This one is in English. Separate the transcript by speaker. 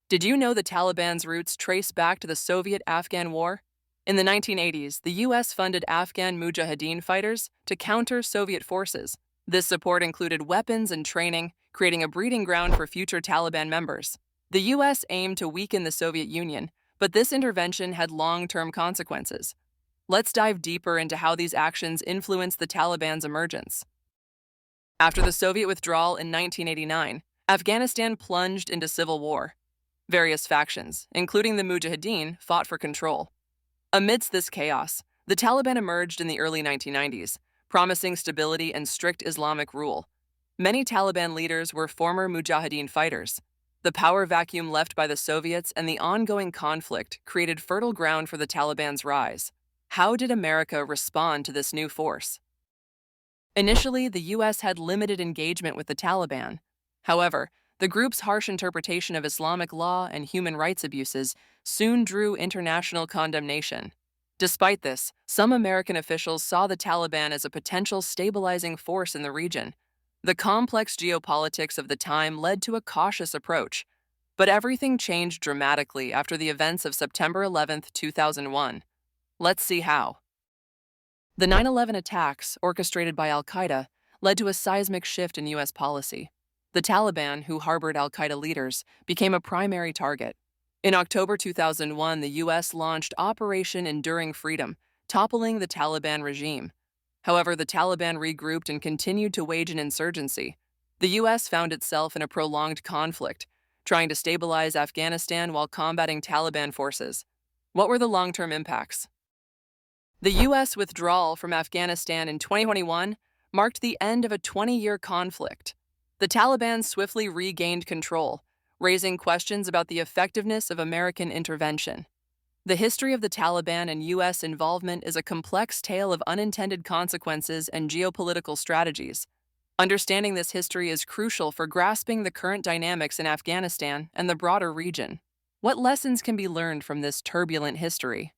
Speaker 1: Did you know the Taliban's roots trace back to the Soviet-Afghan War? In the 1980s, the U.S. funded Afghan Mujahideen fighters to counter Soviet forces. This support included weapons and training, creating a breeding ground for future Taliban members. The U.S. aimed to weaken the Soviet Union, but this intervention had long-term consequences. Let's dive deeper into how these actions influenced the Taliban's emergence. After the Soviet withdrawal in 1989, Afghanistan plunged into civil war. Various factions, including the Mujahideen, fought for control. Amidst this chaos, the Taliban emerged in the early 1990s, promising stability and strict Islamic rule. Many Taliban leaders were former Mujahideen fighters. The power vacuum left by the Soviets and the ongoing conflict created fertile ground for the Taliban's rise. How did America respond to this new force? Initially, the U.S. had limited engagement with the Taliban. However, the group's harsh interpretation of Islamic law and human rights abuses soon drew international condemnation. Despite this, some American officials saw the Taliban as a potential stabilizing force in the region. The complex geopolitics of the time led to a cautious approach, but everything changed dramatically after the events of September 11, 2001. Let's see how. The 9/11 attacks, orchestrated by al-Qaeda, led to a seismic shift in U.S. policy. The Taliban, who harbored al-Qaeda leaders, became a primary target. In October 2001, the U.S. launched Operation Enduring Freedom, toppling the Taliban regime. However, the Taliban regrouped and continued to wage an insurgency. The U.S. found itself in a prolonged conflict, trying to stabilize Afghanistan while combating Taliban forces. What were the long-term impacts? The U.S. withdrawal from Afghanistan in 2021 marked the end of a 20-year conflict. The Taliban swiftly regained control, raising questions about the effectiveness of American intervention. The history of the Taliban and U.S. involvement is a complex tale of unintended consequences and geopolitical strategies. Understanding this history is crucial for grasping the current dynamics in Afghanistan and the broader region. What lessons can be learned from this turbulent history?